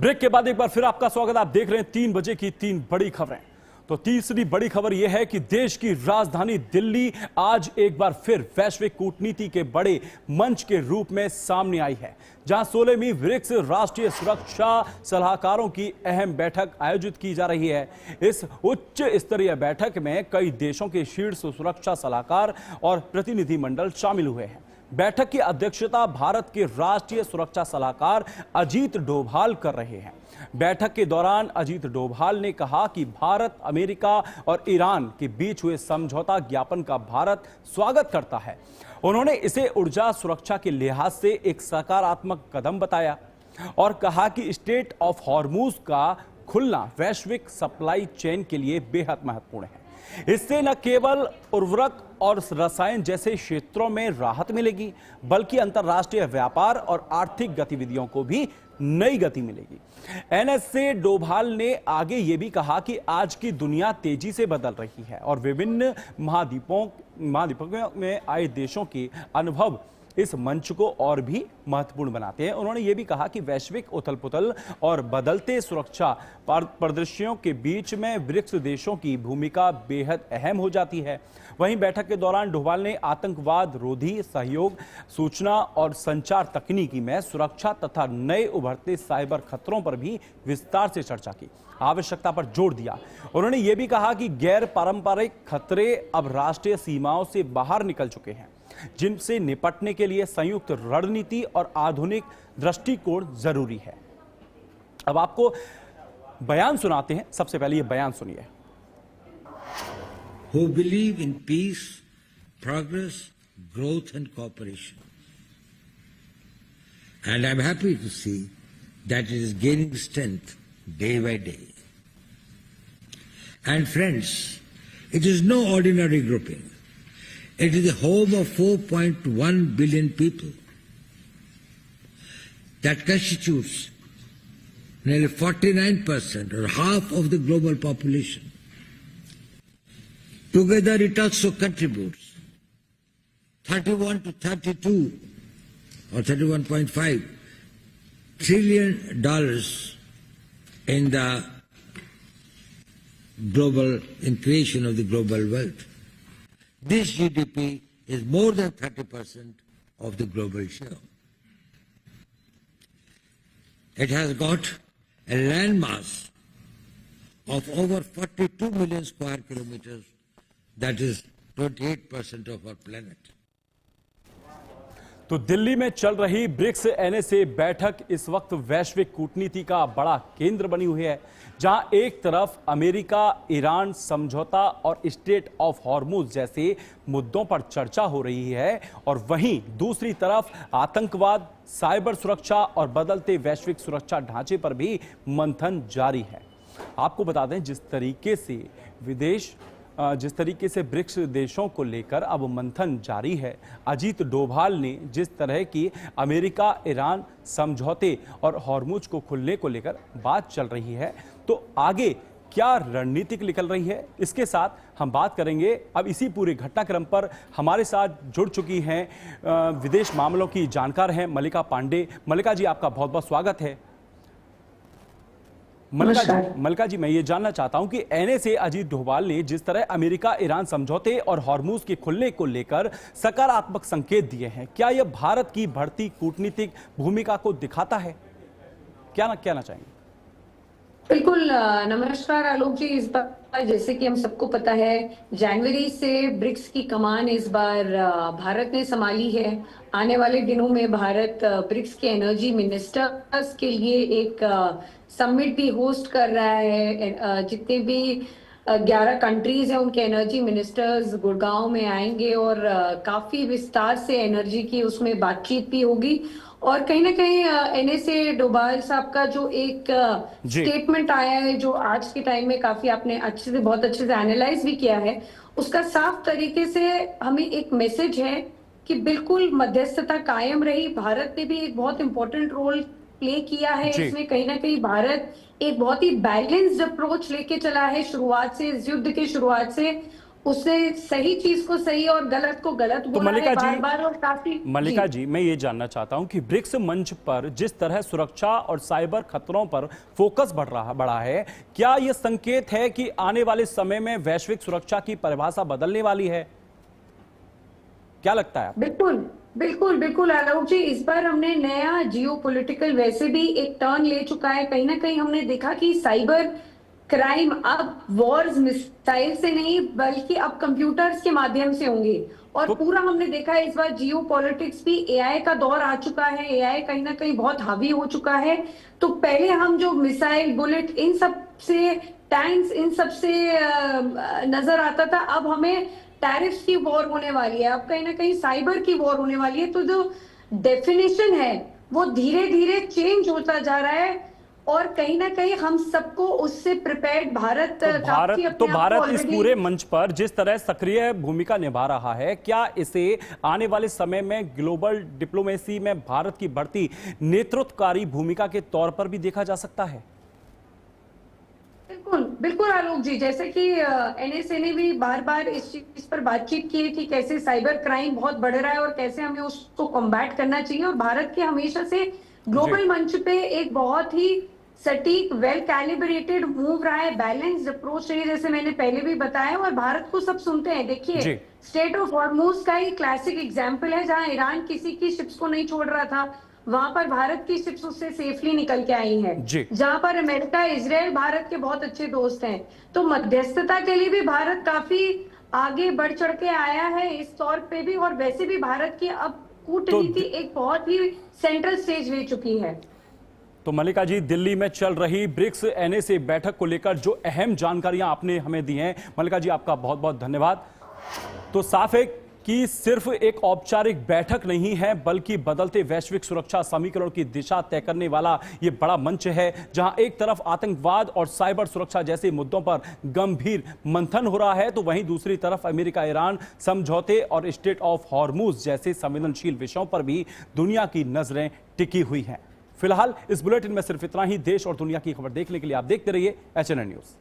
Break के बाद एक बार फिर आपका स्वागत। आप देख रहे हैं 3 बजे की 3 बड़ी खबरें। तो तीसरी बड़ी खबर यह है कि देश की राजधानी दिल्ली आज एक बार फिर वैश्विक कूटनीति के बड़े मंच के रूप में सामने आई है, जहां 16वीं ब्रिक्स राष्ट्रीय सुरक्षा सलाहकारों की अहम बैठक आयोजित की जा रही है। इस उच्च स्तरीय बैठक में कई देशों के शीर्ष सुरक्षा सलाहकार और प्रतिनिधिमंडल शामिल हुए हैं। बैठक की अध्यक्षता भारत के राष्ट्रीय सुरक्षा सलाहकार अजीत डोभाल कर रहे हैं। बैठक के दौरान अजीत डोभाल ने कहा कि भारत, अमेरिका और ईरान के बीच हुए समझौता ज्ञापन का भारत स्वागत करता है। उन्होंने इसे ऊर्जा सुरक्षा के लिहाज से एक सकारात्मक कदम बताया और कहा कि स्ट्रेट ऑफ हॉर्मुज का खुलना वैश्विक सप्लाई चेन के लिए बेहद महत्वपूर्ण है। इससे न केवल उर्वरक और रसायन जैसे क्षेत्रों में राहत मिलेगी, बल्कि अंतर्राष्ट्रीय व्यापार और आर्थिक गतिविधियों को भी नई गति मिलेगी। एनएसए डोभाल ने आगे ये भी कहा कि आज की दुनिया तेजी से बदल रही है और विभिन्न महाद्वीपों में आए देशों के अनुभव इस मंच को और भी महत्वपूर्ण बनाते हैं। उन्होंने ये भी कहा कि वैश्विक उथल पुथल और बदलते सुरक्षा परिदृश्यों के बीच में ब्रिक्स देशों की भूमिका बेहद अहम हो जाती है। वहीं बैठक के दौरान डोभाल ने आतंकवाद रोधी सहयोग, सूचना और संचार तकनीकी में सुरक्षा तथा नए उभरते साइबर खतरों पर भी विस्तार से चर्चा की, आवश्यकता पर जोर दिया। उन्होंने ये भी कहा कि गैर पारंपरिक खतरे अब राष्ट्रीय सीमाओं से बाहर निकल चुके हैं, जिनसे निपटने के लिए संयुक्त रणनीति और आधुनिक दृष्टिकोण जरूरी है। अब आपको बयान सुनाते हैं। सबसे पहले ये बयान सुनिए। Who believe in peace, progress, growth and cooperation. And I'm happy to see that it is gaining strength day by day. And friends, it is no ordinary grouping. It is the home of 4.1 billion people. That constitutes nearly 49% or half of the global population. Together it also contributes 31 to 32 or 31.5 trillion dollars in the creation of the global wealth. This GDP is more than 30% of the global share. It has got a landmass of over 42 million square kilometers, that is 28% of our planet. तो दिल्ली में चल रही BRICS NSA बैठक इस वक्त वैश्विक कूटनीति का बड़ा केंद्र बनी हुई है, जहां एक तरफ अमेरिका ईरान समझौता और स्ट्रेट ऑफ हॉर्मुज जैसे मुद्दों पर चर्चा हो रही है और वहीं दूसरी तरफ आतंकवाद, साइबर सुरक्षा और बदलते वैश्विक सुरक्षा ढांचे पर भी मंथन जारी है। आपको बता दें, जिस तरीके से ब्रिक्स देशों को लेकर अब मंथन जारी है, अजीत डोभाल ने जिस तरह की अमेरिका ईरान समझौते और हॉर्मुज को खुलने को लेकर बात चल रही है, तो आगे क्या रणनीति निकल रही है, इसके साथ हम बात करेंगे। अब इसी पूरे घटनाक्रम पर हमारे साथ जुड़ चुकी हैं विदेश मामलों की जानकार हैं मल्लिका पांडे। मल्लिका जी, आपका बहुत बहुत स्वागत है। मल्लिका जी, मैं ये जानना चाहता हूं कि एनएसए अजीत डोभाल ने जिस तरह अमेरिका ईरान समझौते और हॉर्मुज के खुलने को लेकर सकारात्मक संकेत दिए हैं, क्या यह भारत की बढ़ती कूटनीतिक भूमिका को दिखाता है? क्या ना कहना चाहेंगे? बिल्कुल। नमस्कार आलोक जी। इस बार जैसे कि हम सबको पता है, जनवरी से ब्रिक्स की कमान इस बार भारत ने संभाली है। आने वाले दिनों में भारत ब्रिक्स के एनर्जी मिनिस्टर्स के लिए एक समिट भी होस्ट कर रहा है। जितने भी 11 कंट्रीज हैं उनके एनर्जी मिनिस्टर्स गुड़गांव में आएंगे और काफी विस्तार से एनर्जी की उसमें बातचीत भी होगी। और कहीं ना कहीं एनएसए डोभाल साहब का जो एक स्टेटमेंट आया है, जो आज के टाइम में काफी आपने बहुत अच्छे से एनालाइज भी किया है, उसका साफ तरीके से हमें एक मैसेज है कि बिल्कुल मध्यस्थता कायम रही। भारत ने भी एक बहुत इंपॉर्टेंट रोल प्ले किया है इसमें। कहीं ना कहीं भारत एक बहुत ही बैलेंस्ड अप्रोच लेके चला है शुरुआत से, इस युद्ध के शुरुआत से। उसने सही चीज को सही और गलत को गलत बोला मल्लिका है जी, बार-बार और काफी। मल्लिका जी, मैं ये जानना चाहता हूं कि ब्रिक्स मंच पर जिस तरह सुरक्षा और साइबर खतरों पर फोकस बढ़ा है, क्या यह संकेत है कि आने वाले समय में वैश्विक सुरक्षा की परिभाषा बदलने वाली है? क्या लगता है? बिल्कुल बिल्कुल बिल्कुल आलोक जी, इस बार हमने नया जियोपॉलिटिकल वैसे भी एक टर्न ले चुका है। कहीं ना कहीं हमने देखा कि साइबर क्राइम अब वॉर्स मिसाइल से नहीं बल्कि अब कंप्यूटर्स के माध्यम से होंगे। और पूरा हमने देखा है इस बार जियो पॉलिटिक्स भी एआई का दौर आ चुका है। एआई कहीं ना कहीं बहुत हावी हो चुका है। तो पहले हम जो मिसाइल बुलेट इन सब से टैंक्स इन सब से नजर आता था, अब हमें टैरिफ्स की वॉर होने वाली है। अब कहीं ना कहीं साइबर की वॉर होने वाली है। तो जो डेफिनेशन है वो धीरे धीरे चेंज होता जा रहा है और कहीं ना कहीं हम सबको उससे प्रिपेयर्ड भारत भारत इस पूरे मंच पर जिस तरह सक्रिय भूमिका निभा रहा है, क्या इसे आने वाले समय में ग्लोबल डिप्लोमेसी में भारत की बढ़ती नेतृत्वकारी भूमिका के तौर पर भी देखा जा सकता है? बिल्कुल बिल्कुल आलोक जी, जैसे कि एनएसए ने भी बार बार इस चीज पर बातचीत की है कि कैसे साइबर क्राइम बहुत बढ़ रहा है और कैसे हमें उसको कॉम्बैट करना चाहिए। और भारत के हमेशा से ग्लोबल मंच पे एक बहुत ही सटीक वेल कैलिब्रेटेड मूव रहा है, बैलेंस्ड अप्रोच रही है, जैसे मैंने पहले भी बताया। और भारत को सब सुनते हैं। देखिए, स्टेट ऑफ हॉर्मुज का ही क्लासिक एग्जाम्पल है, जहां ईरान किसी की शिप्स को नहीं छोड़ रहा था, वहां पर भारत की शिप्स उससे सेफली निकल के आई हैं। जहां पर अमेरिका इजराइल भारत के बहुत अच्छे दोस्त हैं। तो मध्यस्थता के लिए भी भारत काफी आगे बढ़ चढ़ के आया है इस तौर पे भी। और वैसे भी भारत की अब कूटनीति एक बहुत ही सेंट्रल स्टेज ले चुकी है। तो मल्लिका जी, दिल्ली में चल रही ब्रिक्स एनएसए बैठक को लेकर जो अहम जानकारियां आपने हमें दी हैं, मल्लिका जी आपका बहुत बहुत धन्यवाद। तो साफ है कि सिर्फ एक औपचारिक बैठक नहीं है, बल्कि बदलते वैश्विक सुरक्षा समीकरण की दिशा तय करने वाला यह बड़ा मंच है, जहां एक तरफ आतंकवाद और साइबर सुरक्षा जैसे मुद्दों पर गंभीर मंथन हो रहा है, तो वहीं दूसरी तरफ अमेरिका ईरान समझौते और स्टेट ऑफ हॉर्मुज जैसे संवेदनशील विषयों पर भी दुनिया की नजरें टिकी हुई हैं। फिलहाल इस बुलेटिन में सिर्फ इतना ही। देश और दुनिया की खबर देखने के लिए आप देखते रहिए HNN न्यूज।